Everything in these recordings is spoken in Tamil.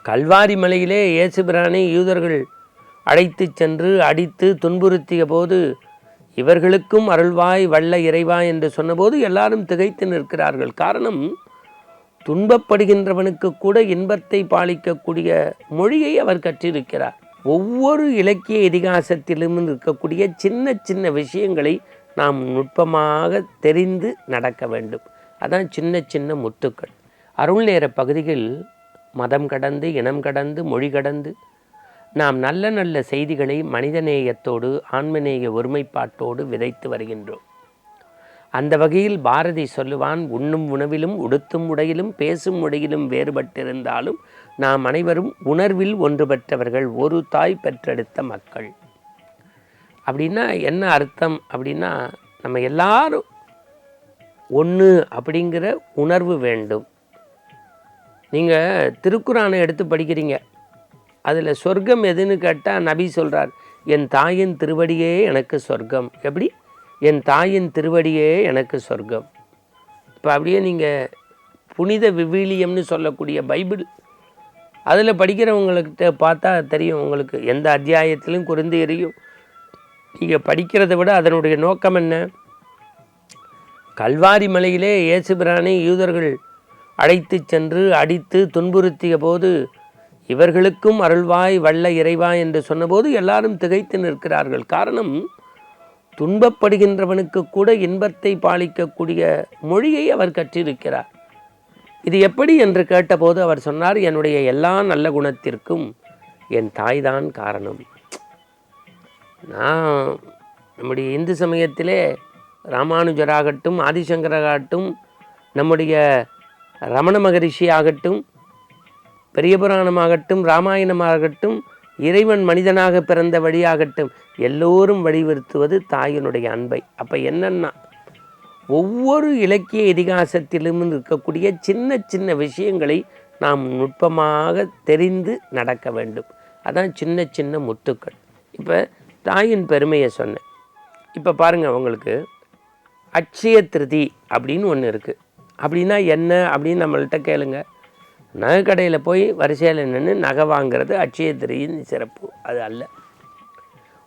கல்வாரி மலையிலே இயேசு பிரானை யூதர்கள் அழைத்து சென்று அடித்து துன்புறுத்திய போது இவர்களுக்கும் அருள்வாய் வல்ல இறைவா என்று சொன்னபோது எல்லாரும் திகைத்து நிற்கிறார்கள். காரணம், துன்பப்படுகின்றவனுக்கு கூட இன்பத்தை பாலிக்கக்கூடிய மொழியை அவர் கற்றிருக்கிறார். ஒவ்வொரு இலக்கிய இதிகாசத்திலும் இருக்கக்கூடிய சின்ன சின்ன விஷயங்களை நாம் நுட்பமாக தெரிந்து நடக்க வேண்டும். அதான் சின்ன சின்ன முத்துக்கள். அருள் நேர பகுதியில் மதம் கடந்து, இனம் கடந்து, மொழி கடந்து நாம் நல்ல நல்ல செய்திகளை மனிதநேயத்தோடு, ஆன்மநேய ஒருமைப்பாட்டோடு விதைத்து வருகின்றோம். அந்த வகையில் பாரதி சொல்லுவான், உண்ணும் உணவிலும் உடுத்தும் உடையிலும் பேசும் மொழியிலும் வேறுபட்டிருந்தாலும் நாம் அனைவரும் உணர்வில் ஒன்றுபட்டவர்கள், ஒரு தாய் பெற்றெடுத்த மக்கள். அப்படின்னா என்ன அர்த்தம் அப்படின்னா, நம்ம எல்லாரும் ஒன்று அப்படிங்கிற உணர்வு வேண்டும். நீங்கள் திருக்குறானை எடுத்து படிக்கிறீங்க, அதில் சொர்க்கம் எதுன்னு கேட்டால் நபி சொல்கிறார், என் தாயின் திருவடியே எனக்கு சொர்க்கம். எப்படி? என் தாயின் திருவடியே எனக்கு சொர்க்கம். இப்போ அப்படியே நீங்கள் புனித விவிலியம்னு சொல்லக்கூடிய பைபிள், அதில் படிக்கிறவங்கள்கிட்ட பார்த்தா தெரியும் உங்களுக்கு எந்த அத்தியாயத்திலும் குறைந்து எரியும். நீங்கள் படிக்கிறத விட அதனுடைய நோக்கம் என்ன? கல்வாரி மலையிலே இயேசு பிரானை யூதர்கள் அழைத்து சென்று அடித்து துன்புறுத்திய போது இவர்களுக்கும் அருள்வாய் வல்ல இறைவா என்று சொன்னபோது எல்லாரும் திகைத்து நிற்கிறார்கள். காரணம், துன்பப்படுகின்றவனுக்கு கூட இன்பத்தை பாலிக்கக்கூடிய மொழியை அவர் கற்றிருக்கிறார். இது எப்படி என்று கேட்டபோது அவர் சொன்னார், என்னுடைய எல்லா நல்ல குணத்திற்கும் என் தாய்தான் காரணம். நான் நம்முடைய இந்து சமயத்திலே ராமானுஜராகட்டும், ஆதிசங்கராகட்டும், நம்முடைய ரமண மகரிஷி ஆகட்டும், பெரிய புராணமாகட்டும், இராமாயணமாகட்டும், இறைவன் மனிதனாக பிறந்த வழியாகட்டும், எல்லோரும் வலியுறுத்துவது தாயினுடைய அன்பை. அப்போ என்னன்னா, ஒவ்வொரு இலக்கிய இதிகாசத்திலும் இருக்கக்கூடிய சின்ன சின்ன விஷயங்களை நாம் நுட்பமாக தெரிந்து நடக்க வேண்டும். அதான் சின்ன சின்ன முத்துக்கள். இப்போ தாயின் பெருமையை சொன்னேன். இப்போ பாருங்கள், உங்களுக்கு அட்சய திருதி அப்படின்னு ஒன்று இருக்குது. அப்படின்னா என்ன அப்படின்னு நம்மள்கிட்ட கேளுங்க. நகை கடையில் போய் வரிசையில் நின்று நகை வாங்கிறது அட்சய திருதியின் சிறப்பு அது அல்ல.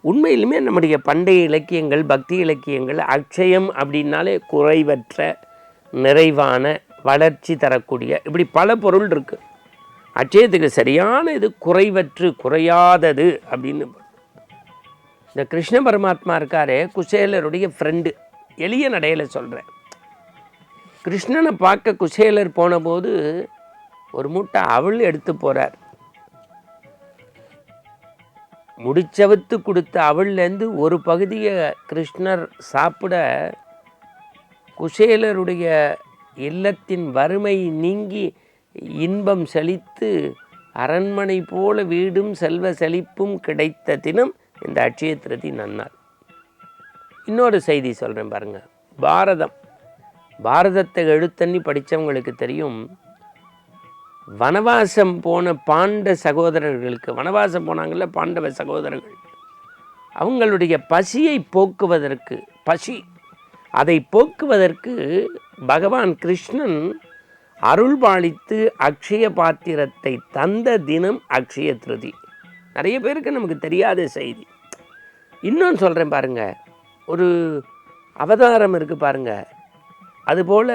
உண்மையிலுமே நம்முடைய பண்டைய இலக்கியங்கள், பக்தி இலக்கியங்கள், அட்சயம் அப்படின்னாலே குறைவற்ற, நிறைவான, வளர்ச்சி தரக்கூடிய, இப்படி பல பொருள் இருக்குது. அட்சயத்துக்கு சரியான இது குறைவற்று, குறையாதது அப்படின்னு. இந்த கிருஷ்ண பரமாத்மா இருக்காரே, குசேலருடைய ஃப்ரெண்டு, எளிய நடையில் சொல்கிறேன். கிருஷ்ணனை பார்க்க குசேலர் போனபோது ஒரு மூட்டை அவள் எடுத்து போகிறார். முடிச்சவத்து கொடுத்த அவள்லேருந்து ஒரு பகுதியை கிருஷ்ணர் சாப்பிட, குசேலருடைய இல்லத்தின் வறுமை நீங்கி இன்பம் செழித்து அரண்மனை போல வீடும் செல்வ செழிப்பும் கிடைத்த தினம் இந்த அட்சய திருதி நன்னாள். இன்னொரு செய்தி சொல்கிறேன் பாருங்கள். பாரதத்தை எழுத்தண்ணி படித்தவங்களுக்கு தெரியும். வனவாசம் போன பாண்ட சகோதரர்களுக்கு, வனவாசம் போனாங்கள்ல பாண்டவ சகோதரர்கள், அவங்களுடைய பசியை போக்குவதற்கு, அதை போக்குவதற்கு பகவான் கிருஷ்ணன் அருள்பாலித்து அக்ஷய பாத்திரத்தை தந்த தினம் அக்ஷய திருதி. நிறைய பேருக்கு நமக்கு தெரியாத செய்தி. இன்னொன்று சொல்கிறேன் பாருங்கள். ஒரு அவதாரம் இருக்குது பாருங்கள். அதுபோல்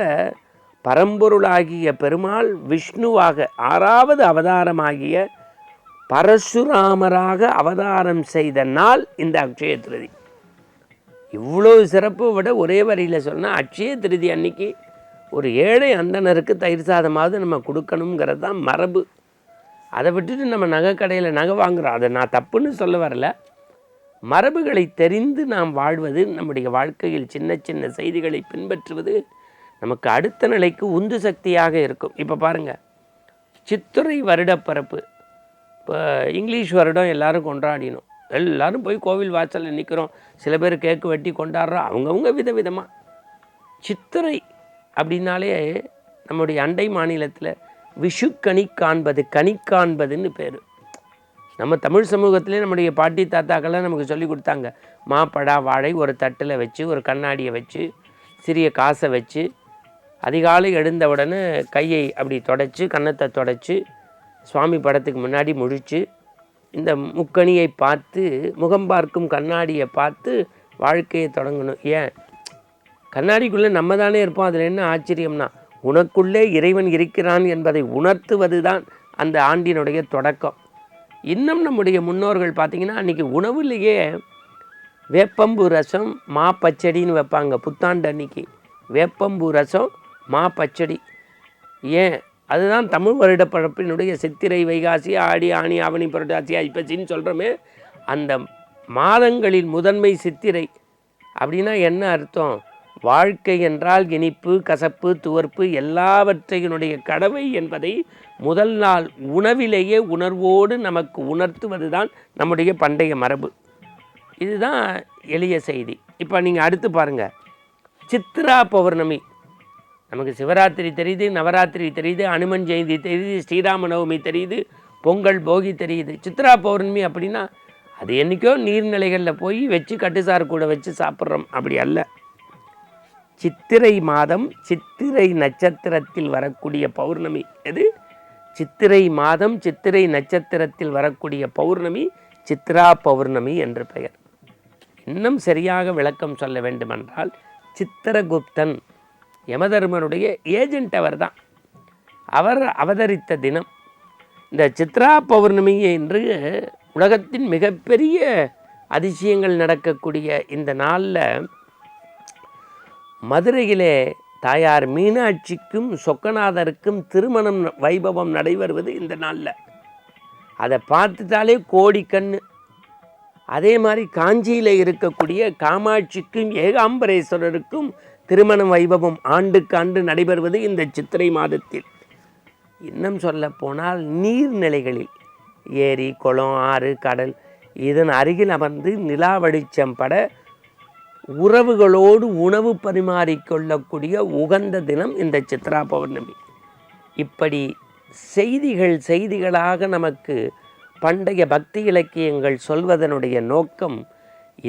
பரம்பொருளாகிய பெருமாள் விஷ்ணுவாக 6வது அவதாரமாகிய பரசுராமராக அவதாரம் செய்த நாள் இந்த அக்ஷய திருதி. இவ்வளோ சிறப்பு விட ஒரே வரியில் சொன்னால், அக்ஷய திருதி அன்னைக்கு ஒரு ஏழை அந்தனருக்கு தயிர் சாதமாவது நம்ம கொடுக்கணுங்கிறது தான் மரபு. அதை விட்டுட்டு நம்ம நகை கடையில் நகை வாங்குகிறோம். அதை நான் தப்புன்னு சொல்ல வரல. மரபுகளை தெரிந்து நாம் வாழ்வது, நம்முடைய வாழ்க்கையில் சின்ன சின்ன செய்திகளை பின்பற்றுவது நமக்கு அடுத்த நிலைக்கு உந்து சக்தியாக இருக்கும். இப்போ பாருங்கள், சித்திரை வருடப்பிறப்பு. இப்போ இங்கிலீஷ் வருடம் எல்லோரும் கொண்டாடினோம். எல்லோரும் போய் கோவில் வாசலில் நிற்கிறோம். சில பேர் கேக்கு வெட்டி கொண்டாடுறோம். அவங்கவுங்க விதவிதமாக. சித்திரை அப்படின்னாலே நம்முடைய அண்டை மாநிலத்தில் விஷு கனி காண்பதுன்னு பேர். நம்ம தமிழ் சமூகத்திலே நம்முடைய பாட்டி தாத்தாக்கள்லாம் நமக்கு சொல்லி கொடுத்தாங்க. மாப்பழா வாழை ஒரு தட்டில் வச்சு, ஒரு கண்ணாடியை வச்சு, சிறிய காசை வச்சு, அதிகாலை எழுந்தவுடனே கையை அப்படி தொடச்சி, கன்னத்தை தொடச்சி, சுவாமி படத்துக்கு முன்னாடி முழித்து இந்த முக்கணியை பார்த்து முகம் பார்க்கும் கண்ணாடியை பார்த்து வாழ்க்கையை தொடங்கணும். ஏன் கண்ணாடிக்குள்ளே நம்ம தானே இருப்போம், அதில் என்ன ஆச்சரியம்னா உனக்குள்ளே இறைவன் இருக்கிறான் என்பதை உணர்த்துவது தான் அந்த ஆண்டினுடைய தொடக்கம். இன்னும் நம்முடைய முன்னோர்கள் பார்த்திங்கன்னா அன்றைக்கி உணவுலேயே வேப்பம்பூ ரசம் மா பச்சடின்னு வைப்பாங்க. புத்தாண்டு அன்னைக்கு வேப்பம்பூ ரசம் மா பச்சடி. ஏன் அதுதான் தமிழ் வருட பழப்பினுடைய சித்திரை வைகாசி ஆடி ஆணி ஆவணி புரட்டாசி ஐப்பசின்னு சொல்கிறோமே, அந்த மாதங்களில் முதன்மை சித்திரை. அப்படின்னா என்ன அர்த்தம்? வாழ்க்கை என்றால் இனிப்பு கசப்பு துவர்ப்பு எல்லாவற்றையினுடைய கடவை என்பதை முதல் நாள் உணவிலேயே உணர்வோடு நமக்கு உணர்த்துவது தான் நம்முடைய பண்டைய மரபு. இதுதான் எளிய செய்தி. இப்போ நீங்கள் அடுத்து பாருங்கள், சித்ரா பௌர்ணமி. நமக்கு சிவராத்திரி தெரியுது, நவராத்திரி தெரியுது, அனுமன் ஜெயந்தி தெரியுது, ஸ்ரீராம நவமி தெரியுது, பொங்கல் போகி தெரியுது. சித்ரா பௌர்ணமி அப்படின்னா அது என்றைக்கோ நீர்நிலைகளில் போய் வச்சு கட்டுசார் கூட வச்சு சாப்பிட்றோம், அப்படி அல்ல. சித்திரை மாதம் சித்திரை நட்சத்திரத்தில் வரக்கூடிய பௌர்ணமி. எது? சித்திரை மாதம் சித்திரை நட்சத்திரத்தில் வரக்கூடிய பௌர்ணமி சித்ரா பௌர்ணமி என்று பெயர். இன்னும் சரியாக விளக்கம் சொல்ல வேண்டுமென்றால் சித்திரகுப்தன் யமதர்மனுடைய ஏஜென்ட் அவர் தான். அவர் அவதரித்த தினம் இந்த சித்ரா பௌர்ணமி என்று உலகத்தின் மிகப்பெரிய அதிசயங்கள் நடக்கக்கூடிய இந்த நாளில் மதுரையிலே தாயார் மீனாட்சிக்கும் சொக்கநாதருக்கும் திருமணம் வைபவம் நடைபெறுவது இந்த நாளில். அதை பார்த்துட்டாலே கோடி கண்ணு. அதே மாதிரி காஞ்சியில் இருக்கக்கூடிய காமாட்சிக்கும் ஏகாம்பரேஸ்வரருக்கும் திருமண வைபவம் ஆண்டுக்கு ஆண்டு நடைபெறுவது இந்த சித்திரை மாதத்தில். இன்னும் சொல்ல போனால் நீர்நிலைகளில் ஏரி குளம் ஆறு கடல் இதன் அருகில் அமர்ந்து நிலா வெளிச்சம் பட உறவுகளோடு உணவு பரிமாறிக்கொள்ளக்கூடிய உகந்த தினம் இந்த சித்ரா பௌர்ணமி. இப்படி செய்திகளாக நமக்கு பண்டைய பக்தி இலக்கியங்கள் சொல்வதனுடைய நோக்கம்,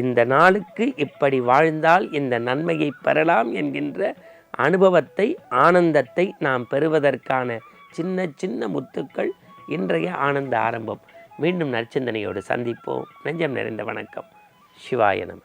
இந்த நாளுக்கு இப்படி வாழ்ந்தால் இந்த நன்மையை பெறலாம் என்கின்ற அனுபவத்தை ஆனந்தத்தை நாம் பெறுவதற்கான சின்ன சின்ன முத்துக்கள் இன்றைய ஆனந்த ஆரம்பம். மீண்டும் நற்சிந்தனையோடு சந்திப்போம். நெஞ்சம் நிறைந்த வணக்கம். சிவாய நம.